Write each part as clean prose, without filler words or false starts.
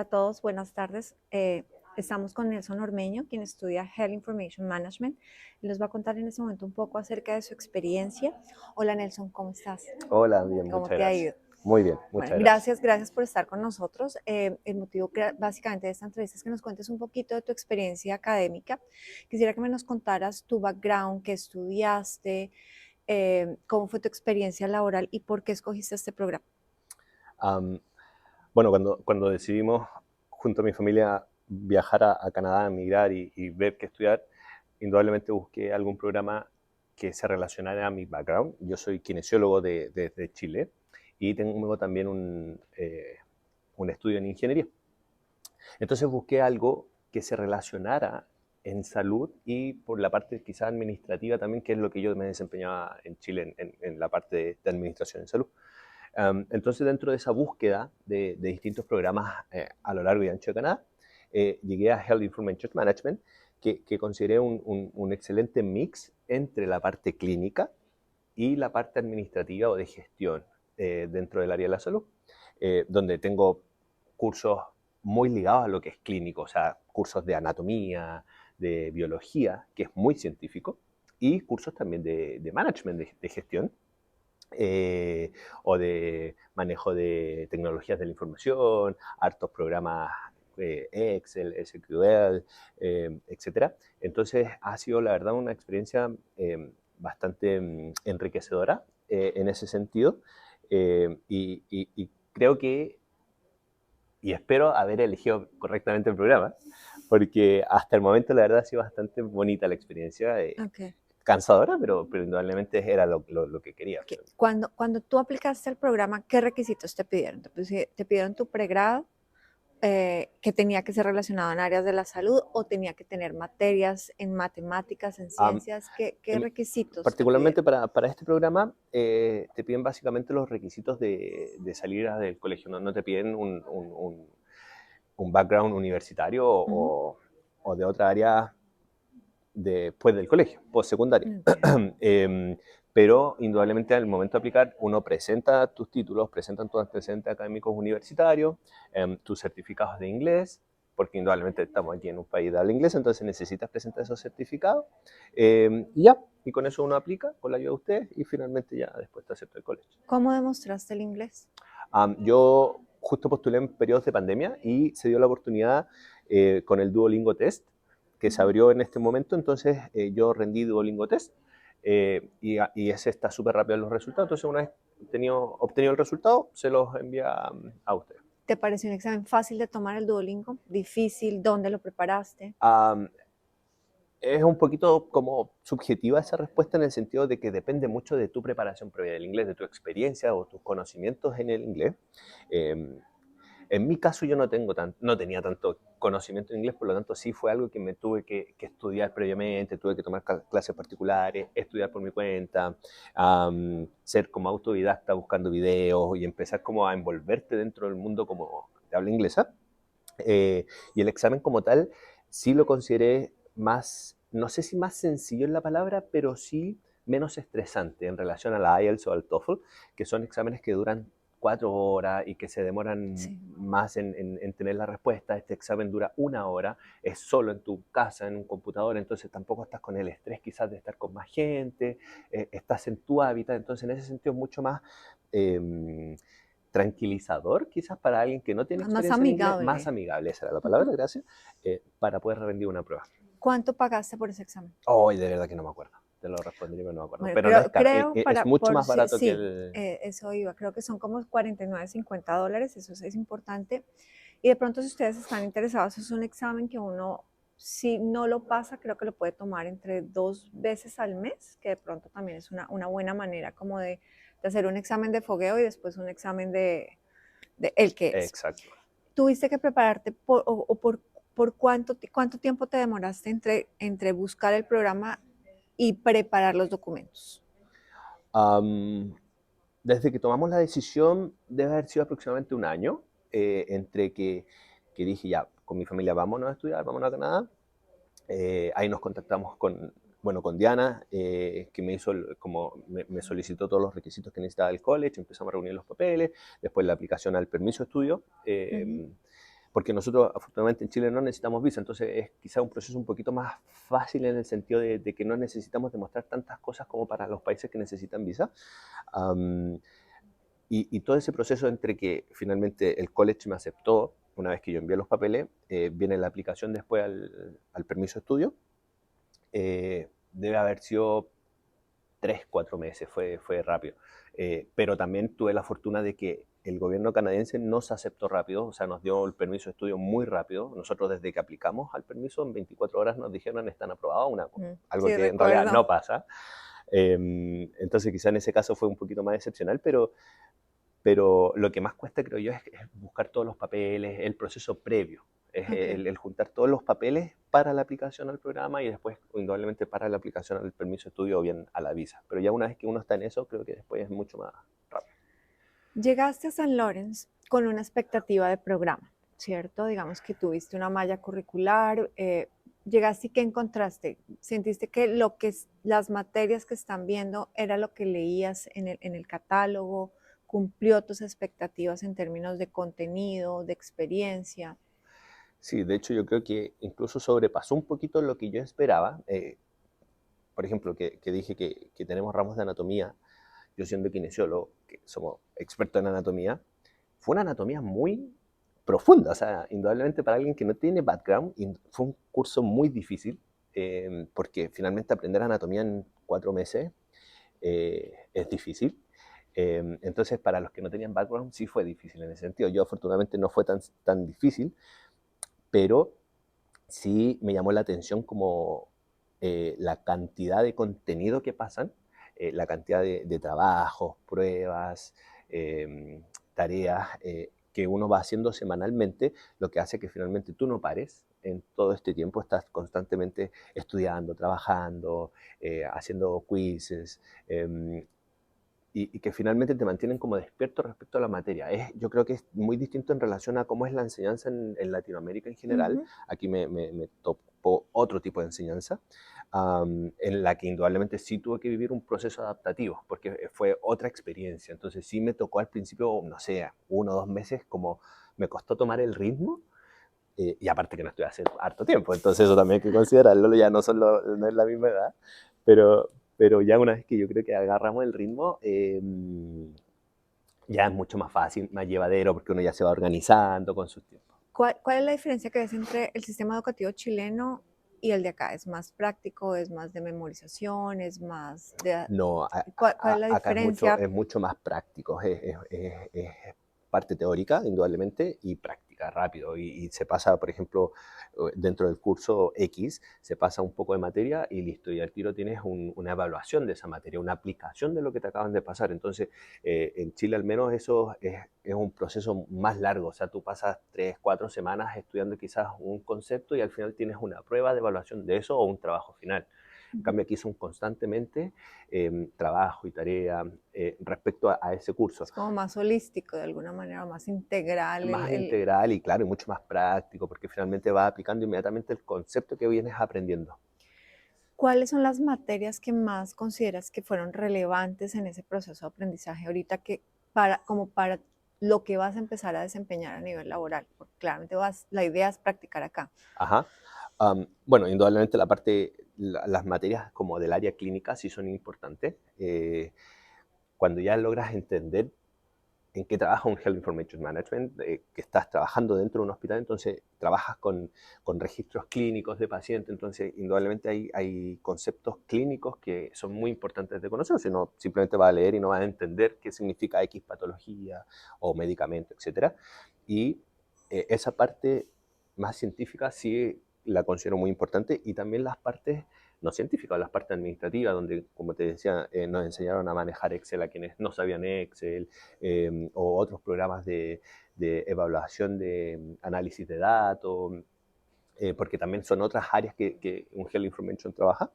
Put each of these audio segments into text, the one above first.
Hola a todos, buenas tardes. Estamos con Nelson Ormeño, quien estudia Health Information Management. Él nos va a contar en este momento un poco acerca de su experiencia. Hola Nelson, ¿cómo estás? Hola, bien, ¿Cómo muchas te ha gracias. ido? Muy bien, Bueno, muchas gracias. gracias por estar con nosotros. El motivo básicamente de esta entrevista es que nos cuentes un poquito de tu experiencia académica. Quisiera que me nos contaras tu background, qué estudiaste, cómo fue tu experiencia laboral y por qué escogiste este programa. Am, bueno, cuando decidimos junto a mi familia viajar a Canadá, emigrar y ver qué estudiar, indudablemente busqué algún programa que se relacionara a mi background. Yo soy kinesiólogo de Chile y tengo también un estudio en ingeniería. Entonces busqué algo que se relacionara en salud y por la parte quizá administrativa también, que es lo que yo me desempeñaba en Chile en la parte de administración en salud. Entonces, dentro de esa búsqueda de distintos programas a lo largo y ancho de Canadá, llegué a Health Information Management, que consideré un excelente mix entre la parte clínica y la parte administrativa o de gestión dentro del área de la salud, donde tengo cursos muy ligados a lo que es clínico, o sea, cursos de anatomía, de biología, que es muy científico, y cursos también de management, de gestión, eh, o de manejo de tecnologías de la información, hartos programas Excel, SQL, etcétera. Entonces ha sido la verdad una experiencia bastante enriquecedora en ese sentido y creo que y espero haber elegido correctamente el programa porque hasta el momento la verdad ha sido bastante bonita la experiencia. Ok. Cansadora, pero indudablemente era lo que quería. Cuando tú aplicaste el programa, ¿qué requisitos te pidieron? ¿Te pidieron tu pregrado, que tenía que ser relacionado en áreas de la salud o tenía que tener materias en matemáticas, en Um, ciencias? ¿Qué requisitos te Particularmente pidieron? para este programa, te piden básicamente los requisitos de salir del colegio. No te piden un background universitario Ujú. o de otra área después del colegio, postsecundaria. Ok. Pero indudablemente al momento de aplicar, uno presenta tus títulos, presentan tus antecedentes académicos universitarios, tus certificados de inglés, porque indudablemente estamos aquí en un país de habla inglesa, entonces necesitas presentar esos certificados. Y ya, y con eso uno aplica, con la ayuda de ustedes, y finalmente ya después te acepta el colegio. ¿Cómo demostraste el inglés? Yo justo postulé en periodos de pandemia y se dio la oportunidad con el Duolingo Test, que se Ujú. abrió en este momento, entonces yo rendí Duolingo Test y ese está súper rápido en los resultados, entonces una vez obtenido el resultado, se los envía a ustedes. ¿Te pareció un examen fácil de tomar el Duolingo? ¿Difícil? ¿Dónde lo preparaste? Um, Es un poquito como subjetiva esa respuesta en el sentido de que depende mucho de tu preparación previa del inglés, de tu experiencia o tus conocimientos en el inglés. Eh, En mi caso yo no tenía tanto conocimiento en inglés, por lo tanto sí fue algo que me tuve que estudiar previamente, tuve que tomar clases particulares, estudiar por mi cuenta, ser como autodidacta buscando videos y empezar como a envolverte dentro del mundo como de habla inglesa. Y el examen como tal sí lo consideré más, no sé si más sencillo en la palabra, pero sí menos estresante en relación a la IELTS o al TOEFL, que son exámenes que duran 4 horas y que se demoran Sí. más en tener la respuesta. Este examen dura 1 hora, es solo en tu casa, en un computador, entonces tampoco estás con el estrés quizás de estar con más gente, estás en tu hábitat, entonces en ese sentido es mucho más tranquilizador, quizás para alguien que no tiene Más experiencia en inglés, más amigable. amigable, esa era la palabra, Ujú. gracias, para poder rendir una prueba. ¿Cuánto pagaste por ese examen? Hoy de verdad que no me acuerdo, te lo respondería, pero no me acuerdo. Bueno, Pero no es caro, creo es para, mucho por más si, barato que sí, el... eso iba, creo que son como 49, $50, eso es importante. Y de pronto si ustedes están interesados, es un examen que uno, si no lo pasa, creo que lo puede tomar entre 2 veces al mes, que de pronto también es una buena manera como de hacer un examen de fogueo y después un examen de el que es. Exacto. ¿Tuviste que prepararte por cuánto tiempo te demoraste entre buscar el programa y preparar los documentos? Um, Desde que tomamos la decisión, debe haber sido aproximadamente un año, entre que dije ya, con mi familia vámonos a estudiar, vámonos a Canadá. Ahí nos contactamos con Diana, que me solicitó todos los requisitos que necesitaba el college, empezamos a reunir los papeles, después la aplicación al permiso de estudio. Ujú. porque nosotros afortunadamente en Chile no necesitamos visa, entonces es quizá un proceso un poquito más fácil en el sentido de que no necesitamos demostrar tantas cosas como para los países que necesitan visa. Um, y todo ese proceso entre que finalmente el college me aceptó, una vez que yo envié los papeles, viene la aplicación después al permiso de estudio, debe haber sido 3, 4 meses, fue rápido. Pero también tuve la fortuna de que el gobierno canadiense nos aceptó rápido, o sea, nos dio el permiso de estudio muy rápido. Nosotros desde que aplicamos al permiso, en 24 horas nos dijeron están aprobados, algo Sí, que en realidad recuerdo. no pasa. Entonces quizá en ese caso fue un poquito más excepcional, pero lo que más cuesta, creo yo, es buscar todos los papeles, el proceso previo. Es Ok. el juntar todos los papeles para la aplicación al programa y después, indudablemente, para la aplicación al permiso de estudio o bien a la visa. Pero ya una vez que uno está en eso, creo que después es mucho más rápido. Llegaste a San Lawrence con una expectativa de programa, ¿cierto? Digamos que tuviste una malla curricular, llegaste y ¿qué encontraste? ¿Sentiste que las materias que están viendo era lo que leías en el catálogo? ¿Cumplió tus expectativas en términos de contenido, de experiencia? Sí, de hecho yo creo que incluso sobrepasó un poquito lo que yo esperaba. Por ejemplo, que dije que tenemos ramos de anatomía. Yo siendo kinesiólogo, que somos expertos en anatomía, fue una anatomía muy profunda, o sea, indudablemente para alguien que no tiene background, fue un curso muy difícil, porque finalmente aprender anatomía en 4 meses es difícil. Entonces, para los que no tenían background, sí fue difícil en ese sentido. Yo afortunadamente no fue tan difícil, pero sí me llamó la atención como la cantidad de contenido que pasan, la cantidad de trabajos, pruebas, tareas que uno va haciendo semanalmente, lo que hace que finalmente tú no pares. En todo este tiempo estás constantemente estudiando, trabajando, haciendo quizzes, y que finalmente te mantienen como despierto respecto a la materia. Yo creo que es muy distinto en relación a cómo es la enseñanza en Latinoamérica en general. Ujú. Aquí me topó otro tipo de enseñanza, en la que indudablemente sí tuve que vivir un proceso adaptativo, porque fue otra experiencia. Entonces sí me tocó al principio, no sé, 1 o 2 meses, como me costó tomar el ritmo, y aparte que no estoy hace harto tiempo, entonces eso también hay que considerarlo, ya no es la misma edad, pero ya una vez que yo creo que agarramos el ritmo, ya es mucho más fácil, más llevadero, porque uno ya se va organizando con sus tiempos. ¿Cuál es la diferencia que ves entre el sistema educativo chileno y el de acá? ¿Es más práctico, es más de memorización, es más de... No, ¿Cuál es la acá diferencia? es mucho más práctico, es parte teórica, indudablemente, y práctica, rápido. Y se pasa, por ejemplo, dentro del curso X, se pasa un poco de materia y listo, y al tiro tienes una evaluación de esa materia, una aplicación de lo que te acaban de pasar. Entonces, en Chile al menos eso es un proceso más largo, o sea, tú pasas 3, 4 semanas estudiando quizás un concepto y al final tienes una prueba de evaluación de eso o un trabajo final. En Ujú. cambio, aquí son constantemente trabajo y tarea respecto a ese curso. Es como más holístico de alguna manera, más integral. Más integral y claro, y mucho más práctico, porque finalmente vas aplicando inmediatamente el concepto que vienes aprendiendo. ¿Cuáles son las materias que más consideras que fueron relevantes en ese proceso de aprendizaje ahorita como para lo que vas a empezar a desempeñar a nivel laboral? Porque claramente la idea es practicar acá. Ajá. Bueno, indudablemente las materias como del área clínica sí son importantes. Cuando ya logras entender en qué trabaja un Health Information Management, que estás trabajando dentro de un hospital, entonces trabajas con registros clínicos de pacientes, entonces indudablemente hay conceptos clínicos que son muy importantes de conocer, si no simplemente vas a leer y no vas a entender qué significa X patología o medicamento, etcétera. Y esa parte más científica sí la considero muy importante, y también las partes no científicas, las partes administrativas, donde, como te decía, nos enseñaron a manejar Excel a quienes no sabían Excel, o otros programas de evaluación de análisis de datos, porque también son otras áreas que un Health Information trabaja.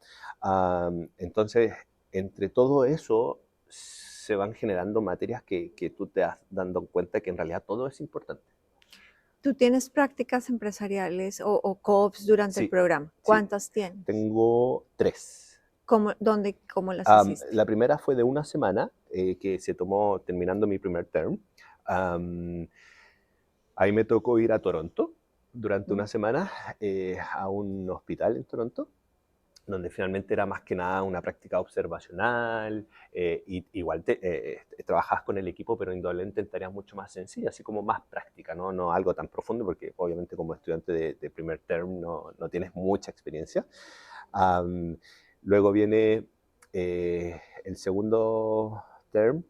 Entonces, entre todo eso, se van generando materias que tú te das dando cuenta que en realidad todo es importante. ¿Tú tienes prácticas empresariales o co-ops durante el Sí, programa? sí, ¿Cuántas tienes? tengo 3. ¿Cómo las hiciste? La primera fue de una semana, que se tomó terminando mi primer term. Um, Ahí me tocó ir a Toronto durante una semana a un hospital en Toronto, donde finalmente era más que nada una práctica observacional, y igual trabajabas con el equipo, pero indudablemente en tareas mucho más sencillas, así como más práctica, ¿no? No algo tan profundo, porque obviamente como estudiante de primer term no tienes mucha experiencia. Um, Luego viene el segundo term,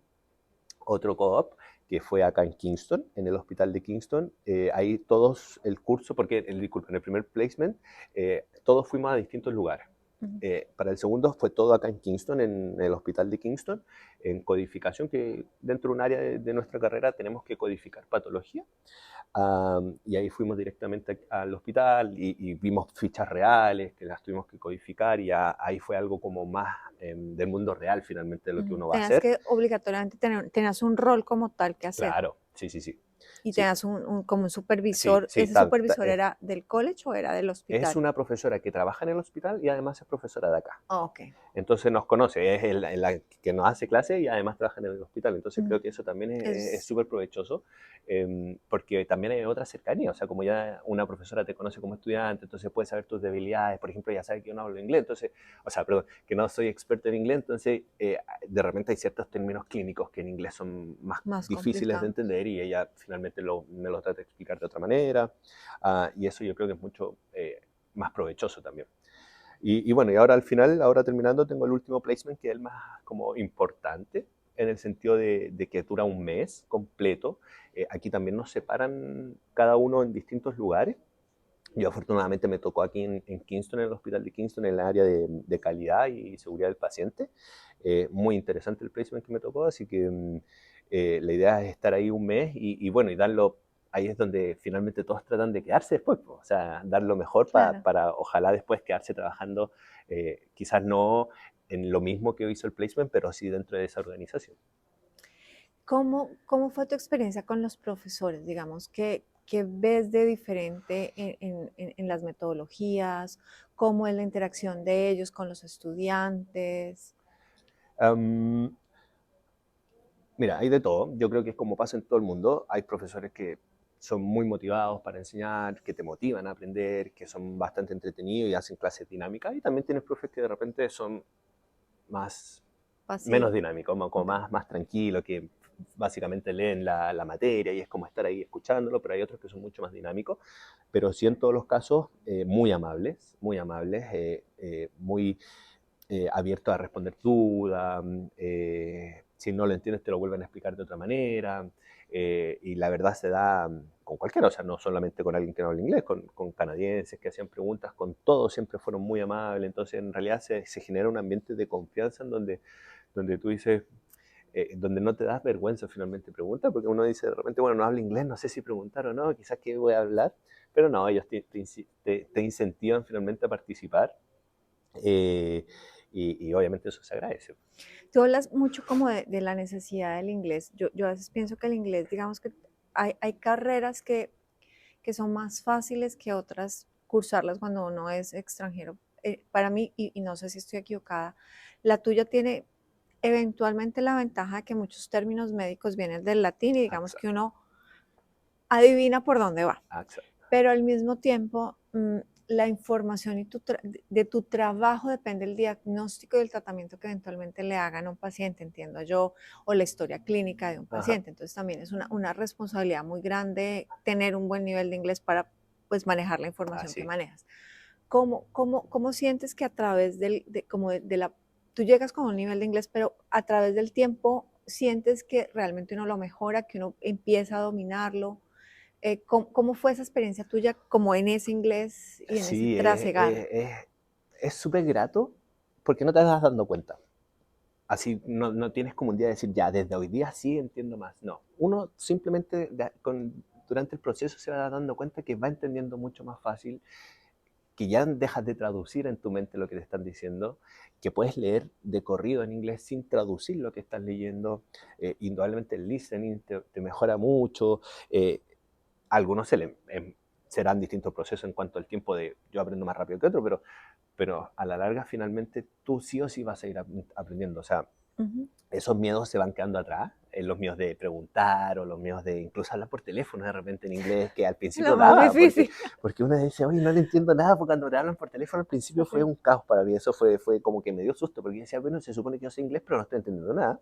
otro co-op, que fue acá en Kingston, en el hospital de Kingston. Ahí todos el curso, porque disculpa, en el primer placement, todos fuimos a distintos lugares. Para el segundo fue todo acá en Kingston, en el hospital de Kingston, en codificación, que dentro de un área de nuestra carrera tenemos que codificar patología. Y ahí fuimos directamente al hospital y vimos fichas reales que las tuvimos que codificar, y ahí fue algo como más del mundo real finalmente de lo que uno va a Tenías hacer. que obligatoriamente tenías un rol como tal que hacer. Claro, sí, sí, sí. Y Sí, tenías como un sí, supervisor. sí, ¿Ese supervisor era del college o era del es hospital? una profesora que trabaja en el hospital y además es profesora de acá. Ah, ok. Entonces nos conoce, es la que nos hace clase y además trabaja en el hospital. Entonces Mm, creo que eso también es Es, súper provechoso, porque también hay otra cercanía. O sea, como ya una profesora te conoce como estudiante, entonces puede saber tus debilidades. Por ejemplo, ya sabe que yo no hablo inglés, entonces, o sea, perdón, que no soy experto en inglés, entonces de repente hay ciertos términos clínicos que en inglés son más más difíciles de complicado. entender y ella finalmente me lo trata de explicar de otra manera. Y eso yo creo que es mucho más provechoso también. Y bueno, y ahora al final, ahora terminando, tengo el último placement, que es el más como importante, en el sentido de que dura un mes completo. Aquí también nos separan cada uno en distintos lugares. Yo afortunadamente me tocó aquí en Kingston, en el hospital de Kingston, en el área de calidad y seguridad del paciente. Muy interesante el placement que me tocó, así que la idea es estar ahí un mes y bueno, y darlo, ahí es donde finalmente todos tratan de quedarse después, pues, o sea, dar lo mejor Claro. para ojalá después quedarse trabajando, quizás no en lo mismo que hizo el placement, pero sí dentro de esa organización. ¿Cómo fue tu experiencia con los profesores? Digamos, ¿qué ves de diferente en las metodologías? ¿Cómo es la interacción de ellos con los estudiantes? Um, Mira, hay de todo. Yo creo que es como pasa en todo el mundo. Hay profesores que son muy motivados para enseñar, que te motivan a aprender, que son bastante entretenidos y hacen clases dinámicas. Y también tienes profes que de repente son más, menos Pasivo. dinámicos, como Ok. más tranquilos, que básicamente leen la materia y es como estar ahí escuchándolo, pero hay otros que son mucho más dinámicos. Pero sí en todos los casos muy amables, muy abierto a responder dudas. Si no lo entiendes, te lo vuelven a explicar de otra manera. Y la verdad se da con cualquiera, o sea, no solamente con alguien que no habla inglés, con canadienses que hacían preguntas, con todos siempre fueron muy amables. Entonces, en realidad se genera un ambiente de confianza en donde tú dices, donde no te das vergüenza finalmente preguntar, porque uno dice de repente, bueno, no hablo inglés, no sé si preguntar o no, quizás qué voy a hablar, pero no, ellos te incentivan finalmente a participar. eh, y obviamente eso se agradece. Tú hablas mucho como de la necesidad del inglés. Yo a veces pienso que el inglés, digamos que hay carreras que son más fáciles que otras cursarlas cuando uno es extranjero. Para mí, y no sé si estoy equivocada, la tuya tiene eventualmente la ventaja de que muchos términos médicos vienen del latín y digamos que Exacto, uno adivina por dónde va. exacto. Pero al mismo tiempo, la información de tu trabajo depende del diagnóstico y del tratamiento que eventualmente le hagan a un paciente, entiendo yo, o la historia clínica de un Ajá, paciente. Entonces también es una responsabilidad muy grande tener un buen nivel de inglés para pues manejar la información que así. manejas. ¿Cómo sientes que a través como de la, tú llegas con un nivel de inglés, pero a través del tiempo sientes que realmente uno lo mejora, que uno empieza a dominarlo? ¿Cómo fue esa experiencia tuya como en ese inglés y en ese Sí, trasegar? es súper grato porque no te vas dando cuenta. Así no tienes como un día de decir, ya, desde hoy día sí entiendo más. No, uno simplemente durante el proceso se va dando cuenta que va entendiendo mucho más fácil, que ya dejas de traducir en tu mente lo que te están diciendo, que puedes leer de corrido en inglés sin traducir lo que estás leyendo. Indudablemente el listening te mejora mucho. Algunos serán distintos procesos en cuanto al tiempo de yo aprendo más rápido que otro, pero a la larga finalmente tú sí o sí vas a ir aprendiendo. O sea, Ujú. esos miedos se van quedando atrás. los míos de preguntar o los míos de incluso hablar por teléfono de repente en inglés, que al Lo principio más daba, difícil. porque uno dice, oye, no le entiendo nada, porque cuando te hablan por teléfono al principio fue Sí. un caos para mí, eso fue como que me dio susto, porque yo decía, bueno, se supone que yo sé inglés, pero no estoy entendiendo nada.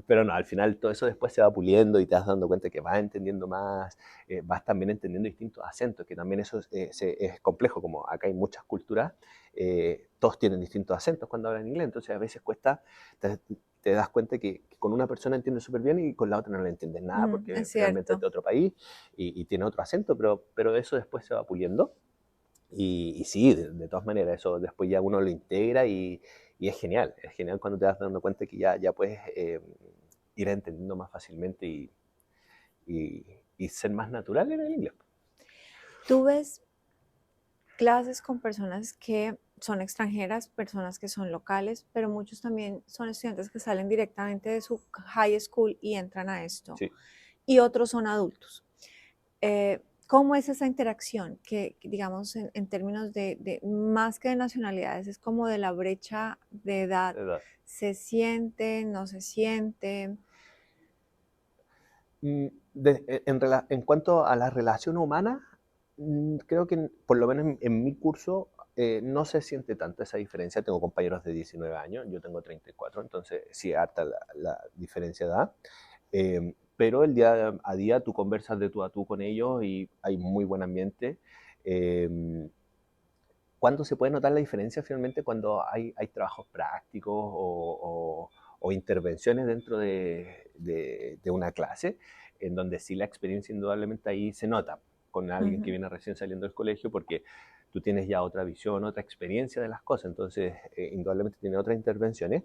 Pero no, al final todo eso después se va puliendo y te vas dando cuenta que vas entendiendo más, vas también entendiendo distintos acentos, que también eso es complejo, como acá hay muchas culturas, todos tienen distintos acentos cuando hablan inglés, entonces a veces cuesta, te das cuenta que con una persona entiendes súper bien y con la otra no le entiendes nada, porque Es finalmente es cierto. de otro país y tiene otro acento, pero eso después se va puliendo. Y sí, de todas maneras, eso después ya uno lo integra y es genial cuando te vas dando cuenta que ya puedes ir entendiendo más fácilmente y, y ser más natural en el inglés. Tú ves clases con personas que son extranjeras, personas que son locales, pero muchos también son estudiantes que salen directamente de su high school y entran a esto, Sí. y otros son adultos. ¿Cómo es esa interacción? Que, digamos, en términos de más que de nacionalidades, es como de la brecha de edad. ¿Verdad? ¿Se siente, no se siente? En cuanto a la relación humana, creo que por lo menos en mi curso no se siente tanto esa diferencia. Tengo compañeros de 19 años, yo tengo 34, entonces sí, harta la diferencia de edad. Pero el día a día tú conversas de tú a tú con ellos y hay muy buen ambiente. Eh, ¿Cuándo se puede notar la diferencia finalmente? Cuando hay trabajos prácticos o intervenciones dentro de una clase, en donde sí la experiencia indudablemente ahí se nota con alguien que Ujú. viene recién saliendo del colegio, porque tú tienes ya otra visión, otra experiencia de las cosas, entonces indudablemente tiene otras intervenciones,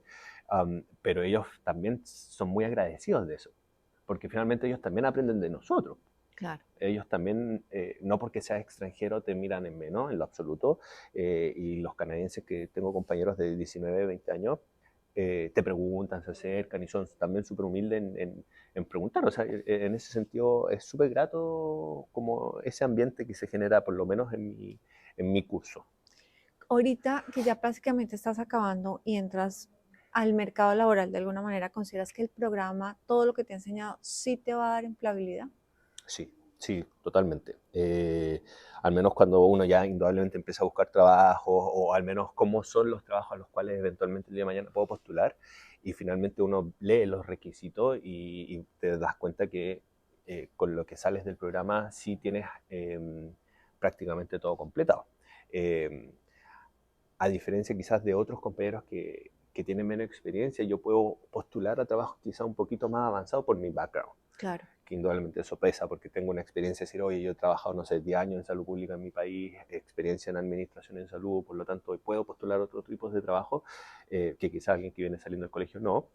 pero ellos también son muy agradecidos de eso, porque finalmente ellos también aprenden de nosotros. Claro. Ellos también, no porque seas extranjero, te miran en menos, en lo absoluto. Y los canadienses que tengo compañeros de 19, 20 años, te preguntan, se acercan y son también súper humildes en preguntar. O sea, en ese sentido es súper grato como ese ambiente que se genera, por lo menos en mi curso. Ahorita que ya prácticamente estás acabando y entras al mercado laboral de alguna manera, ¿consideras que el programa, todo lo que te ha enseñado, sí te va a dar empleabilidad? Sí, sí, totalmente. Al menos cuando uno ya indudablemente empieza a buscar trabajo o al menos cómo son los trabajos a los cuales eventualmente el día de mañana puedo postular y finalmente uno lee los requisitos y te das cuenta que con lo que sales del programa sí tienes prácticamente todo completado. Eh, a diferencia quizás de otros compañeros que tienen menos experiencia, yo puedo postular a trabajos quizás un poquito más avanzados por mi background, Claro. que indudablemente eso pesa, porque tengo una experiencia de decir, oye, yo he trabajado, no sé, 10 años en salud pública en mi país, experiencia en administración en salud, por lo tanto, puedo postular otros tipos de trabajo que quizás alguien que viene saliendo del colegio no,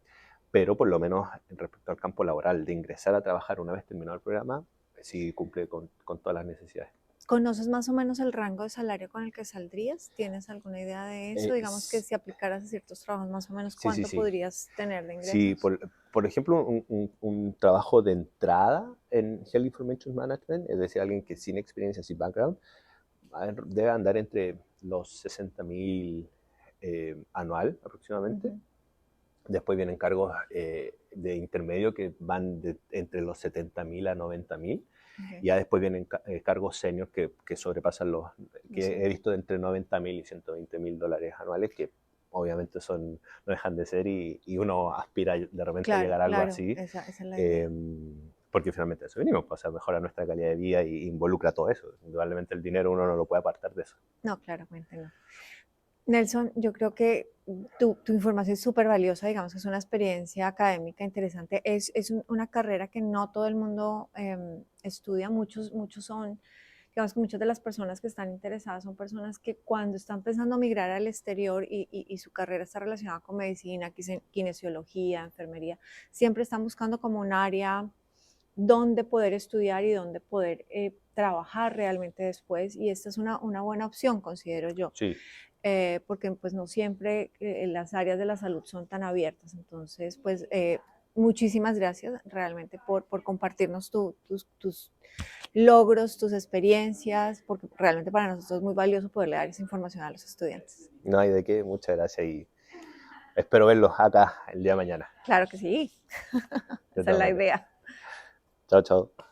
pero por lo menos respecto al campo laboral, de ingresar a trabajar una vez terminado el programa, sí cumple con todas las necesidades. ¿Conoces más o menos el rango de salario con el que saldrías? ¿Tienes alguna idea de eso? Digamos que si aplicaras a ciertos trabajos, más o menos, Sí, sí, ¿cuánto sí. podrías tener de Sí, ingresos? por ejemplo, un trabajo de entrada en Health Information Management, es decir, alguien que sin experiencia, sin background, debe andar entre los 60.000 anual aproximadamente. Ujú. Después vienen cargos de intermedio que van entre los 70.000 a 90.000. Ok, Y ya después vienen cargos seniors que sobrepasan no sé. que he visto de entre 90.000 y 120.000 dólares anuales, que obviamente no dejan de ser y uno aspira de repente a Claro, llegar a algo claro, así, esa es la eh, idea. porque finalmente eso venimos, pues, o sea, mejora nuestra calidad de vida y involucra todo eso. Indudablemente el dinero uno no lo puede apartar de eso. No, claramente no. Nelson, yo creo que tu información es súper valiosa, digamos que es una experiencia académica interesante, una carrera que no todo el mundo estudia, muchos son, digamos que muchas de las personas que están interesadas son personas que cuando están pensando migrar al exterior y su carrera está relacionada con medicina, kinesiología, enfermería, siempre están buscando como un área donde poder estudiar y donde poder trabajar realmente después, y esta es una buena opción, considero yo, Sí, porque pues no siempre las áreas de la salud son tan abiertas. Entonces, pues muchísimas gracias realmente por compartirnos tus logros, tus experiencias, porque realmente para nosotros es muy valioso poderle dar esa información a los estudiantes. no hay de qué, muchas gracias y espero verlos acá el día de mañana. Claro que sí, De esa es todas la maneras. idea. Chao, chao.